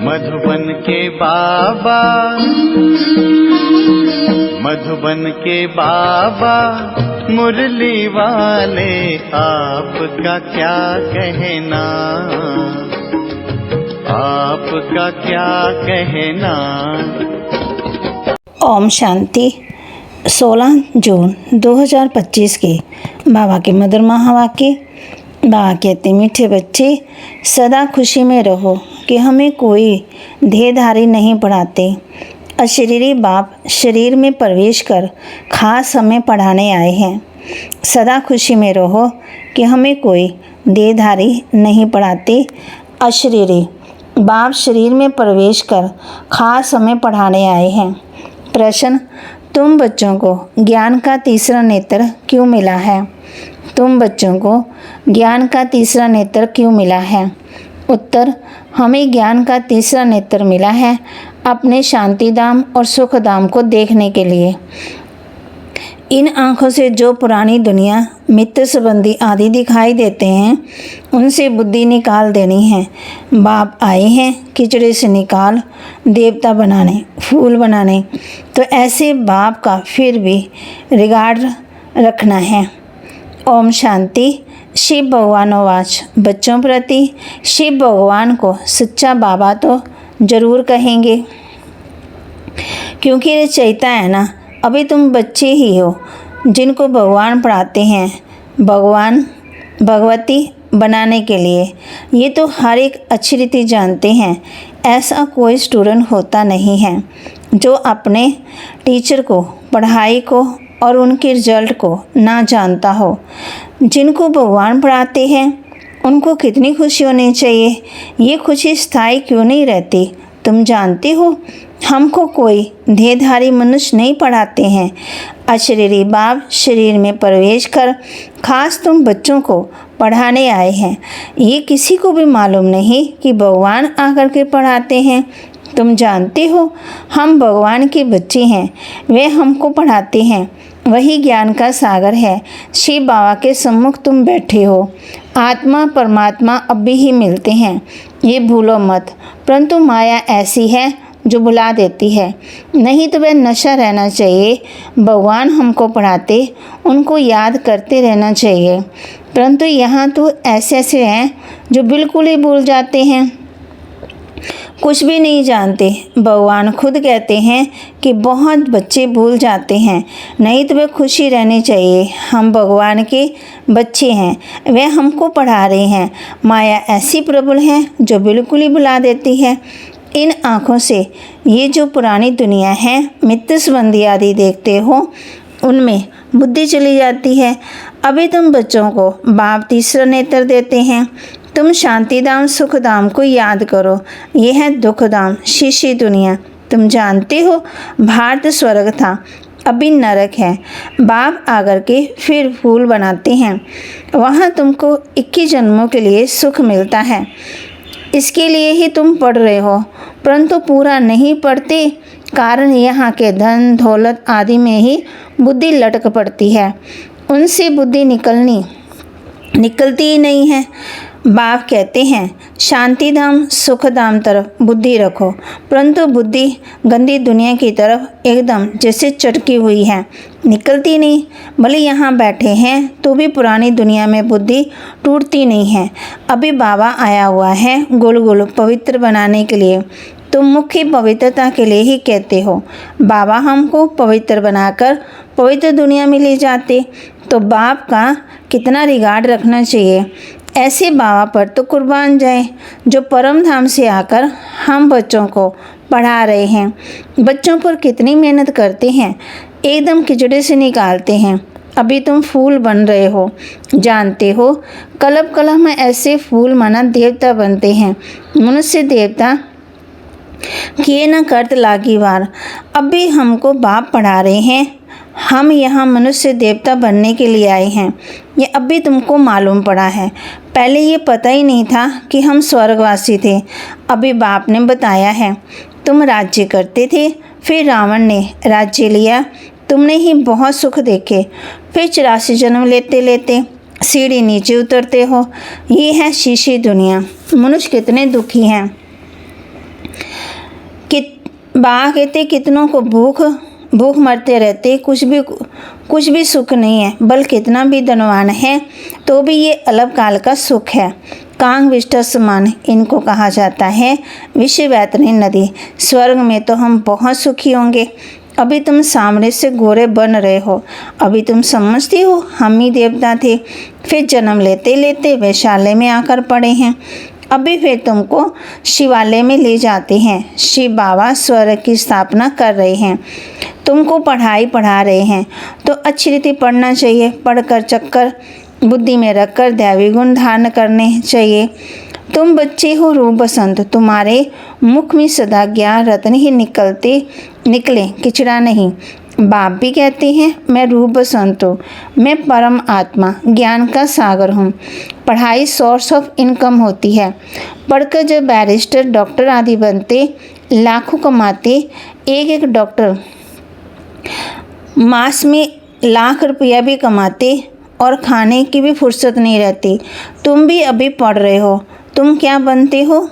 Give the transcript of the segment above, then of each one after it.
मधुबन के बाबा, मधुबन के बाबा मुरली वाले, आपका क्या कहना, आपका क्या कहना। ओम शांति। 16 जून 2025 के बाबा के मधुर महावाक्य। बाबा कहते, मीठे बच्चे सदा खुशी में रहो कि हमें कोई देहधारी नहीं पढ़ाते। अशरीरी बाप शरीर में प्रवेश कर खास हमें पढ़ाने आए हैं। सदा खुशी में रहो कि हमें कोई देहधारी नहीं पढ़ाते। अशरीरी बाप शरीर में प्रवेश कर खास हमें पढ़ाने आए हैं। प्रश्न, तुम बच्चों को ज्ञान का तीसरा नेत्र क्यों मिला है? तुम बच्चों को ज्ञान का तीसरा नेत्र क्यों मिला है? उत्तर, हमें ज्ञान का तीसरा नेत्र मिला है अपने शांतिधाम और सुखधाम को देखने के लिए। इन आँखों से जो पुरानी दुनिया, मित्र संबंधी आदि दिखाई देते हैं, उनसे बुद्धि निकाल देनी है। बाप आए हैं कीचड़े से निकाल देवता बनाने, फूल बनाने, तो ऐसे बाप का फिर भी रिगार्ड रखना है। ओम शांति। शिव भगवानोवाच। बच्चों प्रति शिव भगवान को सच्चा बाबा तो जरूर कहेंगे, क्योंकि ये चैता है ना, अभी तुम बच्चे ही हो जिनको भगवान पढ़ाते हैं भगवान भगवती बनाने के लिए। ये तो हर एक अच्छी रीति जानते हैं। ऐसा कोई स्टूडेंट होता नहीं है जो अपने टीचर को, पढ़ाई को और उनके रिजल्ट को ना जानता हो। जिनको भगवान पढ़ाते हैं उनको कितनी खुशी होनी चाहिए। ये खुशी स्थायी क्यों नहीं रहती? तुम जानते हो, हमको कोई देहधारी मनुष्य नहीं पढ़ाते हैं। अशरीरी बाप शरीर में प्रवेश कर खास तुम बच्चों को पढ़ाने आए हैं। ये किसी को भी मालूम नहीं कि भगवान आकर के पढ़ाते हैं। तुम जानते हो, हम भगवान के बच्चे हैं, वे हमको पढ़ाते हैं। वही ज्ञान का सागर है। शिव बाबा के सम्मुख तुम बैठे हो। आत्मा परमात्मा अभी ही मिलते हैं, ये भूलो मत। परंतु माया ऐसी है जो भुला देती है। नहीं तो वह नशा रहना चाहिए। भगवान हमको पढ़ाते, उनको याद करते रहना चाहिए। परंतु यहाँ तो ऐसे हैं जो बिल्कुल ही भूल जाते हैं, कुछ भी नहीं जानते। भगवान खुद कहते हैं कि बहुत बच्चे भूल जाते हैं। नहीं तो वे खुशी रहनी चाहिए। हम भगवान के बच्चे हैं, वे हमको पढ़ा रहे हैं। माया ऐसी प्रबल है जो बिल्कुल ही भुला देती है। इन आँखों से ये जो पुरानी दुनिया है, मित्र संबंधी आदि देखते हो, उनमें बुद्धि चली जाती है। अभी तुम बच्चों को बाप तीसरा नेत्र देते हैं। तुम शांतिधाम सुखधाम को याद करो। यह है दुखधाम, शीशी दुनिया। तुम जानते हो, भारत स्वर्ग था, अभी नरक है। बाप आकर के फिर फूल बनाते हैं। वहाँ तुमको 21 जन्मों के लिए सुख मिलता है। इसके लिए ही तुम पढ़ रहे हो, परंतु पूरा नहीं पढ़ते। कारण यहाँ के धन दौलत आदि में ही बुद्धि लटक पड़ती है। उनसे बुद्धि निकलती ही नहीं है। बाप कहते हैं शांतिधाम सुखधाम तरफ बुद्धि रखो, परंतु बुद्धि गंदी दुनिया की तरफ एकदम जैसे चटकी हुई है, निकलती नहीं। भले यहाँ बैठे हैं तो भी पुरानी दुनिया में बुद्धि टूटती नहीं है। अभी बाबा आया हुआ है गोल गोल पवित्र बनाने के लिए। तुम मुख्य पवित्रता के लिए ही कहते हो। बाबा हमको पवित्र बनाकर पवित्र दुनिया में ले जाते, तो बाप का कितना रिगार्ड रखना चाहिए। ऐसे बाबा पर तो कुर्बान जाए जो परम धाम से आकर हम बच्चों को पढ़ा रहे हैं। बच्चों पर कितनी मेहनत करते हैं, एकदम खिचड़ी से निकालते हैं। अभी तुम फूल बन रहे हो। जानते हो, कलब कलम में ऐसे फूल माना देवता बनते हैं। मनुष्य देवता किए न करत लागी वार। अभी हमको बाप पढ़ा रहे हैं। हम यहाँ मनुष्य देवता बनने के लिए आए हैं। ये अभी तुमको मालूम पड़ा है। पहले ये पता ही नहीं था कि हम स्वर्गवासी थे। अभी बाप ने बताया है। तुम राज्य करते थे, फिर रावण ने राज्य लिया। तुमने ही बहुत सुख देखे। फिर 84 जन्म लेते लेते सीढ़ी नीचे उतरते हो। ये है शीशी दुनिया। मनुष्य कितने दुखी हैं। बाबा कहते कितनों को भूख मरते रहते, कुछ भी सुख नहीं है, बल कितना भी धनवान है तो भी ये अल्प काल का सुख है। कांग विष्टा समान इनको कहा जाता है। विषय वैतरणी नदी, स्वर्ग में तो हम बहुत सुखी होंगे। अभी तुम सामने से गोरे बन रहे हो, अभी तुम समझते हो हम ही देवता थे, फिर जन्म लेते लेते वैशाल्य में आकर पड़े हैं, अभी फिर तुमको शिवालय में ले जाते हैं। शिव बाबा स्वर्ग की स्थापना कर रहे हैं, तुमको पढ़ा रहे हैं, तो अच्छी रीति पढ़ना चाहिए। पढ़कर चक्कर बुद्धि में रखकर दैवी गुण धारण करने चाहिए। तुम बच्चे हो रूप बसंत, तुम्हारे मुख में सदा ज्ञान रत्न ही निकले, किचड़ा नहीं। बाप भी कहते हैं मैं रूप बसंत हूँ, मैं परम आत्मा ज्ञान का सागर हूँ। पढ़ाई सोर्स ऑफ इनकम होती है। पढ़कर जब बैरिस्टर डॉक्टर आदि बनते, लाखों कमाते, एक डॉक्टर मास में लाख रुपया भी कमाते और खाने की भी फुर्सत नहीं रहती। तुम भी अभी पढ़ रहे हो, तुम क्या बनते हो?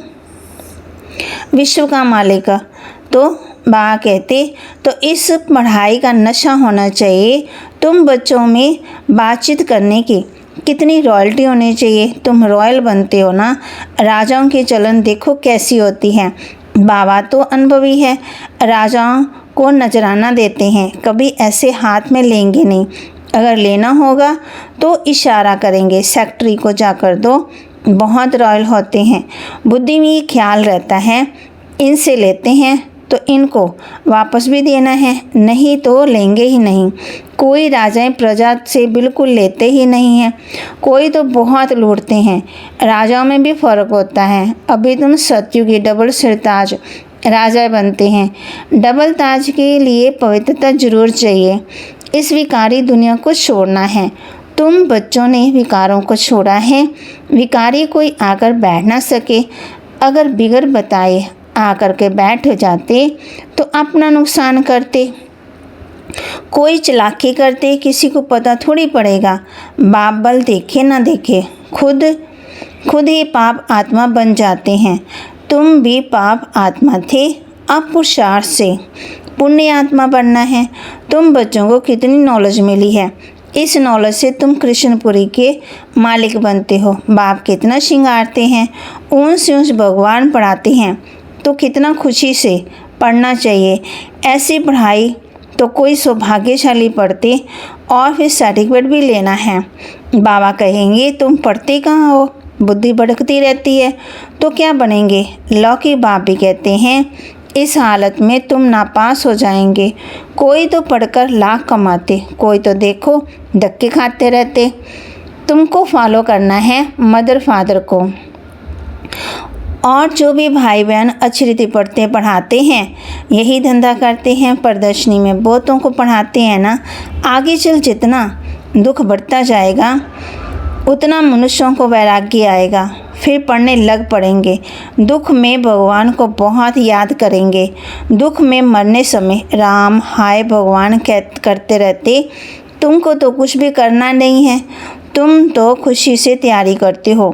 विश्व का मालिक। तो बाबा कहते तो इस पढ़ाई का नशा होना चाहिए। तुम बच्चों में बातचीत करने की कितनी रॉयल्टी होनी चाहिए। तुम रॉयल बनते हो ना। राजाओं की चलन देखो कैसी होती है। बाबा तो अनुभवी है, राजाओं को नजराना देते हैं, कभी ऐसे हाथ में लेंगे नहीं। अगर लेना होगा तो इशारा करेंगे, सेक्रेटरी को जाकर दो। बहुत रॉयल होते हैं, बुद्धि में ये ख्याल रहता है इनसे लेते हैं तो इनको वापस भी देना है, नहीं तो लेंगे ही नहीं। कोई राजाएं प्रजा से बिल्कुल लेते ही नहीं हैं, कोई तो बहुत लूटते हैं। राजाओं में भी फ़र्क होता है। अभी तुम सतयुगी डबल सिरताज राजा बनते हैं। डबल ताज के लिए पवित्रता जरूर चाहिए। इस विकारी दुनिया को छोड़ना है। तुम बच्चों ने विकारों को छोड़ा है। विकारी कोई आकर बैठ ना सके। अगर बिगर बताए आकर के बैठ जाते तो अपना नुकसान करते। कोई चालाकी करते, किसी को पता थोड़ी पड़ेगा। बाप बल देखे ना देखे, खुद ही पाप आत्मा बन जाते हैं। तुम भी पाप आत्मा थे, अब पुरुषार्थ से पुण्य आत्मा बनना है। तुम बच्चों को कितनी नॉलेज मिली है, इस नॉलेज से तुम कृष्णपुरी के मालिक बनते हो। बाप कितना श्रृंगारते हैं, ऊंच ऊंच भगवान पढ़ाते हैं, तो कितना खुशी से पढ़ना चाहिए। ऐसी पढ़ाई तो कोई सौभाग्यशाली पढ़ते और फिर सर्टिफिकेट भी लेना है। बाबा कहेंगे तुम पढ़ते कहाँ हो, बुद्धि भटकती रहती है, तो क्या बनेंगे? लौकिक बाप भी कहते हैं इस हालत में तुम नापास हो जाएंगे। कोई तो पढ़कर लाख कमाते, कोई तो देखो धक्के खाते रहते। तुमको फॉलो करना है मदर फादर को। और जो भी भाई बहन अच्छी रीति पढ़ते पढ़ाते हैं, यही धंधा करते हैं, प्रदर्शनी में बहुतों को पढ़ाते हैं ना, आगे चल जितना दुख बढ़ता जाएगा उतना मनुष्यों को वैराग्य आएगा, फिर पढ़ने लग पड़ेंगे। दुख में भगवान को बहुत याद करेंगे। दुख में मरने समय राम हाय भगवान करते रहते। तुमको तो कुछ भी करना नहीं है, तुम तो खुशी से तैयारी करते हो।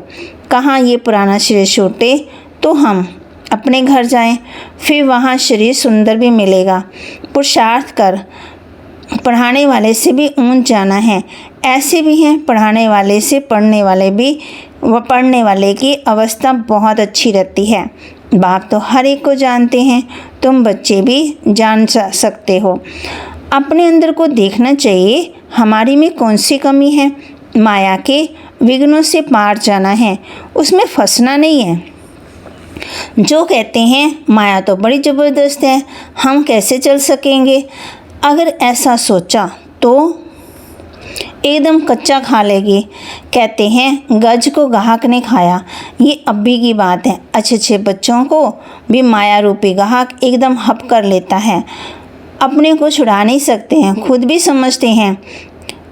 कहाँ ये पुराना शरीर छूटे तो हम अपने घर जाएं, फिर वहाँ शरीर सुंदर भी मिलेगा। पुरुषार्थ कर, पढ़ाने वाले से भी ऊंच जाना है। ऐसे भी हैं पढ़ाने वाले से पढ़ने वाले की अवस्था बहुत अच्छी रहती है। बाप तो हर एक को जानते हैं, तुम बच्चे भी जान सकते हो। अपने अंदर को देखना चाहिए, हमारी में कौन सी कमी है। माया के विघ्नों से पार जाना है, उसमें फंसना नहीं है। जो कहते हैं माया तो बड़ी ज़बरदस्त है, हम कैसे चल सकेंगे, अगर ऐसा सोचा तो एकदम कच्चा खा लेगी। कहते हैं गज को गाहक ने खाया, ये अभी की बात है। अच्छे बच्चों को भी माया रूपी गाहक एकदम हप कर लेता है। अपने को छुड़ा नहीं सकते हैं, खुद भी समझते हैं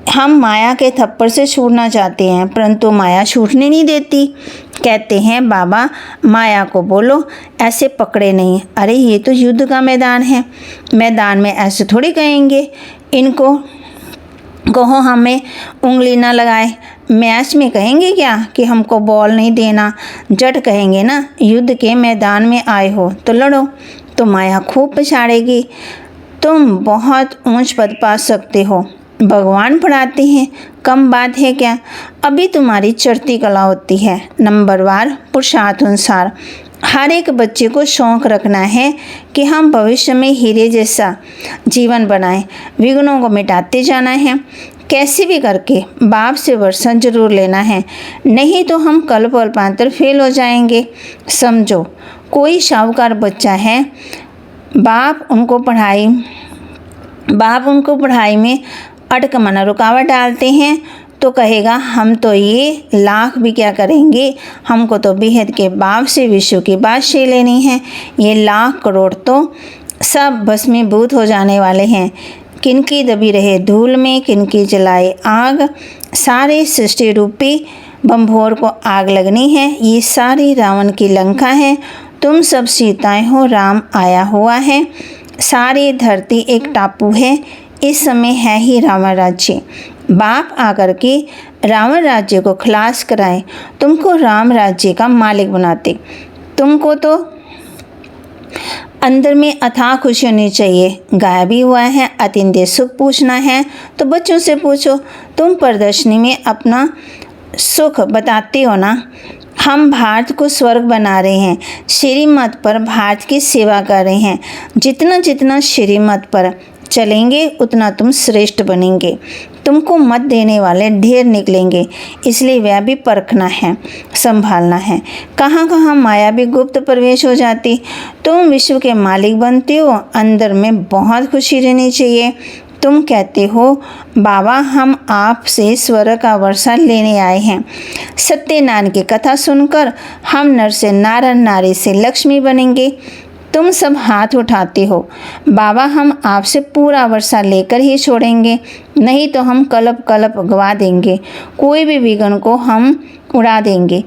हम माया के थप्पड़ से छूटना चाहते हैं, परंतु माया छूटने नहीं देती। कहते हैं बाबा माया को बोलो ऐसे पकड़े नहीं। अरे ये तो युद्ध का मैदान है, मैदान में ऐसे थोड़ी कहेंगे। इनको कहो हमें उंगली ना लगाए, मैच में कहेंगे क्या कि हमको बॉल नहीं देना। जट कहेंगे ना युद्ध के मैदान में आए हो तो लड़ो। तो माया खूब पछाड़ेगी। तुम बहुत ऊंच पद पा सकते हो। भगवान पढ़ाते हैं, कम बात है क्या? अभी तुम्हारी चढ़ती कला होती है। नंबरवार पुरुषार्थ अनुसार हर एक बच्चे को शौक़ रखना है कि हम भविष्य में हीरे जैसा जीवन बनाएं। विघ्नों को मिटाते जाना है। कैसे भी करके बाप से वर्षण जरूर लेना है, नहीं तो हम कल्प कल्पांतर फेल हो जाएंगे। समझो, कोई शाहूकार बच्चा है, बाप उनको पढ़ाई में अटकमना रुकावट डालते हैं तो कहेगा हम तो ये लाख भी क्या करेंगे, हमको तो बेहद के बाप से विश्व की बादशाही लेनी है। ये लाख करोड़ तो सब भस्मीभूत हो जाने वाले हैं। किनकी दबी रहे धूल में, किनकी जलाए आग, सारे सृष्टि रूपी बम्भोर को आग लगनी है। ये सारी रावण की लंका है। तुम सब सीताएं हो, राम आया हुआ है। सारी धरती एक टापू है। इस समय है ही रावण राज्य। बाप आकर के रावण राज्य को खलास कराए, तुमको राम राज्य का मालिक बनाते। तुमको तो अंदर में अथाह खुशी होनी चाहिए। गाया भी हुआ है, अतिंद्रिय सुख पूछना है तो बच्चों से पूछो। तुम प्रदर्शनी में अपना सुख बताते हो ना। हम भारत को स्वर्ग बना रहे हैं, श्रीमत पर भारत की सेवा कर रहे हैं। जितना जितना श्रीमत पर चलेंगे उतना तुम श्रेष्ठ बनेंगे। तुमको मत देने वाले ढेर निकलेंगे, इसलिए वह भी परखना है, संभालना है। कहाँ कहाँ माया भी गुप्त प्रवेश हो जाती। तुम विश्व के मालिक बनते हो, अंदर में बहुत खुशी रहनी चाहिए। तुम कहते हो बाबा हम आपसे स्वर्ग का वर्षा लेने आए हैं। सत्यनारायण की कथा सुनकर हम नर से नारायण, नारी से लक्ष्मी बनेंगे। तुम सब हाथ उठाते हो, बाबा हम आपसे पूरा वर्षा लेकर ही छोड़ेंगे, नहीं तो हम कलप कलप गवा देंगे। कोई भी विघ्न को हम उड़ा देंगे।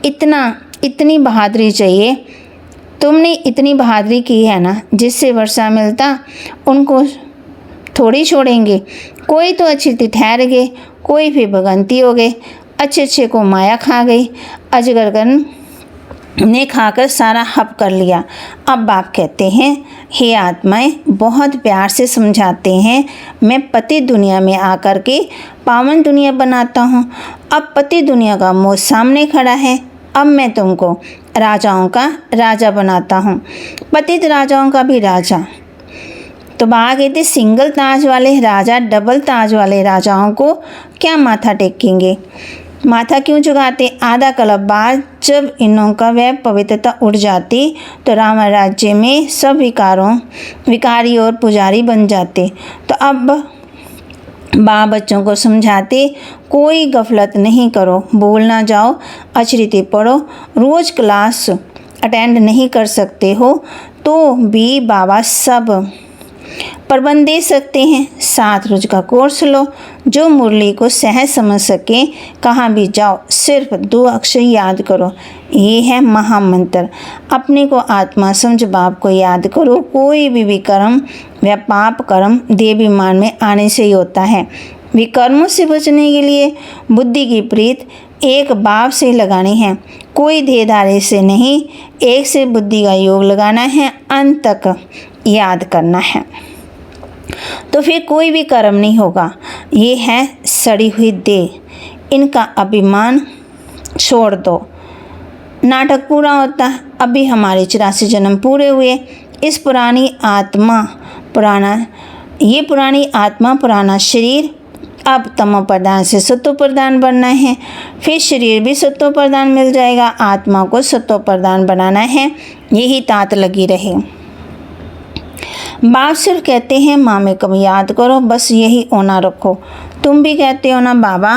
इतनी बहादुरी चाहिए। तुमने इतनी बहादुरी की है ना, जिससे वर्षा मिलता उनको थोड़ी छोड़ेंगे। कोई तो अच्छी ठहर गए, कोई फिर भगंती हो गए। अच्छे को माया खा गई। अजगरगन ने खाकर सारा हप कर लिया। अब बाप कहते हैं हे आत्माएं, बहुत प्यार से समझाते हैं, मैं पति दुनिया में आकर के पावन दुनिया बनाता हूँ। अब पति दुनिया का मुँह सामने खड़ा है। अब मैं तुमको राजाओं का राजा बनाता हूँ, पतित राजाओं का भी राजा। तो बाबा कहते सिंगल ताज वाले राजा डबल ताज वाले राजाओं को क्या माथा टेकेंगे, माथा क्यों झुकाते। आधा कल्प बाद जब इनों का वह पवित्रता उड़ जाती तो राम राज्य में सब विकारी और पुजारी बन जाते। तो अब बाबा बच्चों को समझाते कोई गफलत नहीं करो, भूल ना जाओ, अचरित पढ़ो। रोज़ क्लास अटेंड नहीं कर सकते हो तो भी बाबा सब प्रबंध दे सकते हैं। 7 रोज का कोर्स लो, जो मुरली को सहज समझ सके। कहाँ भी जाओ सिर्फ 2 अक्षर याद करो, ये है महामंत्र। अपने को आत्मा समझ बाप को याद करो। कोई भी कर्म व पाप कर्म देवाभिमान में आने से ही होता है। विकर्मों से बचने के लिए बुद्धि की प्रीत एक बाप से लगानी है, कोई देहधारी से नहीं। एक से बुद्धि का योग लगाना है, अंत तक याद करना है, तो फिर कोई भी कर्म नहीं होगा। ये है सड़ी हुई देह, इनका अभिमान छोड़ दो। नाटक पूरा होता है। अभी हमारे 84 जन्म पूरे हुए। इस पुरानी आत्मा पुराना शरीर अब तमो प्रधान से सत्व प्रधान बनना है। फिर शरीर भी सत्व प्रधान मिल जाएगा। आत्मा को सत्व प्रधान बनाना है, यही तात लगी रहे। बाप सिर्फ कहते हैं मामे को याद करो, बस यही होना रखो। तुम भी कहते हो ना बाबा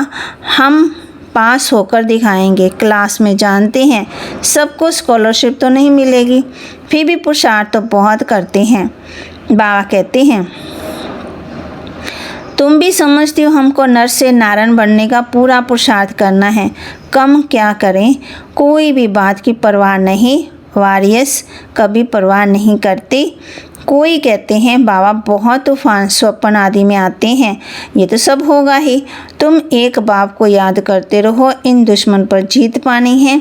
हम पास होकर दिखाएंगे। क्लास में जानते हैं सबको स्कॉलरशिप तो नहीं मिलेगी, फिर भी पुरुषार्थ तो बहुत करते हैं। बाबा कहते हैं तुम भी समझते हो हमको नर से नारायण बनने का पूरा पुरुषार्थ करना है। कम क्या करें, कोई भी बात की परवाह नहीं। वारियस कभी परवाह नहीं करते। कोई कहते हैं बाबा बहुत तूफान स्वप्न आदि में आते हैं, ये तो सब होगा ही। तुम एक बाप को याद करते रहो। इन दुश्मन पर जीत पानी है।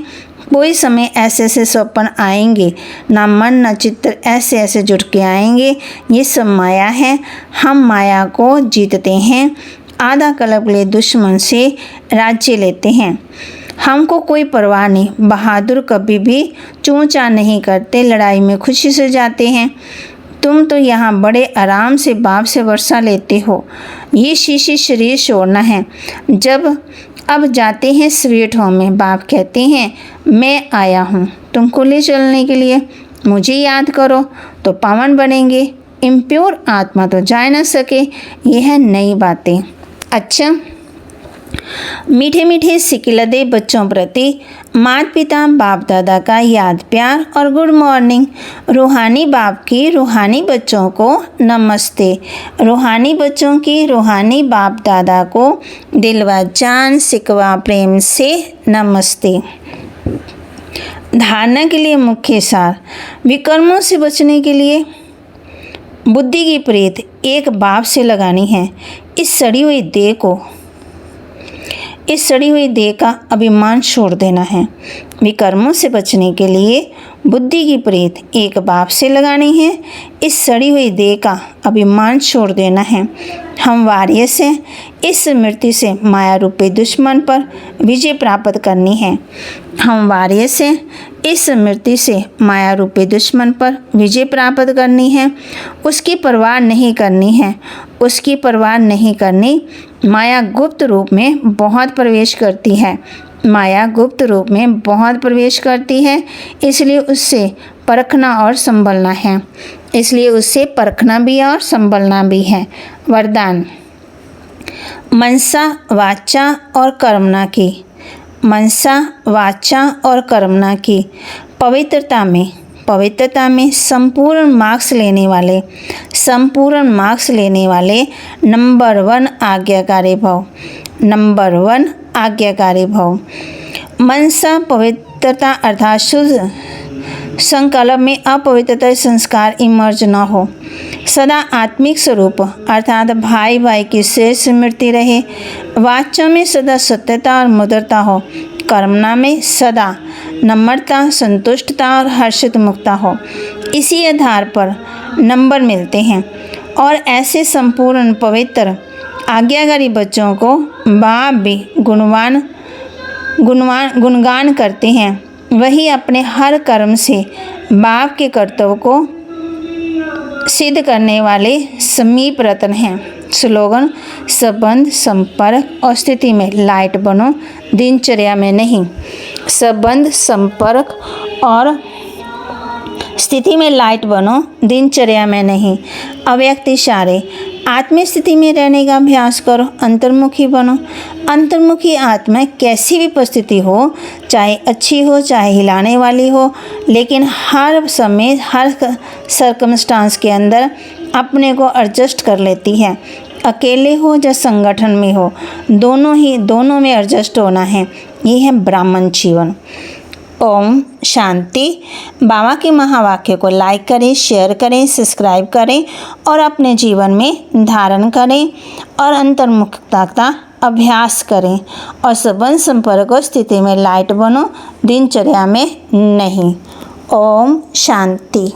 कोई समय ऐसे ऐसे स्वप्न आएंगे, ना मन ना चित्र ऐसे ऐसे जुट के आएंगे। ये सब माया है। हम माया को जीतते हैं, आधा कल्प ले दुश्मन से राज्य लेते हैं। हमको कोई परवाह नहीं, बहादुर कभी भी चूंचा नहीं करते, लड़ाई में खुशी से जाते हैं। तुम तो यहाँ बड़े आराम से बाप से वर्षा लेते हो। ये शीशी शरीर छोड़ना है। जब अब जाते हैं स्वीट होम में, बाप कहते हैं मैं आया हूँ तुमको ले चलने के लिए। मुझे याद करो तो पावन बनेंगे, इम्प्योर आत्मा तो जा न सके। यह है नई बातें। अच्छा, मीठे मीठे सिकिलदे बच्चों प्रति माता पिता बाप दादा का याद प्यार और गुड मॉर्निंग। रूहानी बाप की रूहानी बच्चों को नमस्ते। रूहानी बच्चों की रूहानी बाप दादा को दिल व जान सिकवा प्रेम से नमस्ते। धारणा के लिए मुख्य सार। विकर्मों से बचने के लिए बुद्धि की प्रीत एक बाप से लगानी है। इस सड़ी हुई देह का अभिमान छोड़ देना है। विकर्मों से बचने के लिए बुद्धि की प्रीत एक बाप से लगानी है। इस सड़ी हुई देह का अभिमान छोड़ देना है। हम वारियस हैं। इस मृत्यु से माया रूपी दुश्मन पर विजय प्राप्त करनी है। हम वारियस हैं। इस मृत्यु से माया रूपी दुश्मन पर विजय प्राप्त करनी है। उसकी परवाह नहीं करनी है। उसकी परवाह नहीं करनी। माया गुप्त रूप में बहुत प्रवेश करती है। माया गुप्त रूप में बहुत प्रवेश करती है, इसलिए उससे परखना और संभलना है। इसलिए उससे परखना भी और संभलना भी है। वरदान। मनसा वाचा और कर्मणा की। मनसा वाचा और कर्मणा की पवित्रता में संपूर्ण मार्क्स लेने वाले नंबर 1 आज्ञाकारी भव। नंबर 1 आज्ञाकारी भव। मनसा पवित्रता अर्थात शुद्ध संकल्प में अपवित्रता संस्कार इमर्ज न हो। सदा आत्मिक स्वरूप अर्थात भाई भाई की शेष स्मृति रहे। वाचा में सदा सत्यता और मधुरता हो। कर्मणा में सदा नम्रता, संतुष्टता और हर्षित मुक्ता हो। इसी आधार पर नंबर मिलते हैं और ऐसे संपूर्ण पवित्र आज्ञाकारी बच्चों को बाप भी गुणगान करते हैं। वही अपने हर कर्म से बाप के कर्तव्य को सिद्ध करने वाले समीप रत्न हैं। स्लोगन। संबंध, संपर्क और स्थिति में लाइट बनो, दिनचर्या में नहीं। संबंध, संपर्क और स्थिति में लाइट बनो, दिनचर्या में नहीं। अव्यक्त इशारे। आत्मिक स्थिति में रहने का अभ्यास करो, अंतर्मुखी बनो। अंतर्मुखी आत्मा कैसी भी परिस्थिति हो, चाहे अच्छी हो चाहे हिलाने वाली हो, लेकिन हर समय हर सर्कमस्टांस के अंदर अपने को एडजस्ट कर लेती है। अकेले हो या संगठन में हो, दोनों में एडजस्ट होना है। ये है ब्राह्मण जीवन। ओम शांति। बाबा के महावाक्य को लाइक करें, शेयर करें, सब्सक्राइब करें और अपने जीवन में धारण करें और अंतर्मुखता का अभ्यास करें और संबंध, संपर्क और स्थिति में लाइट बनो, दिनचर्या में नहीं। ओम शांति।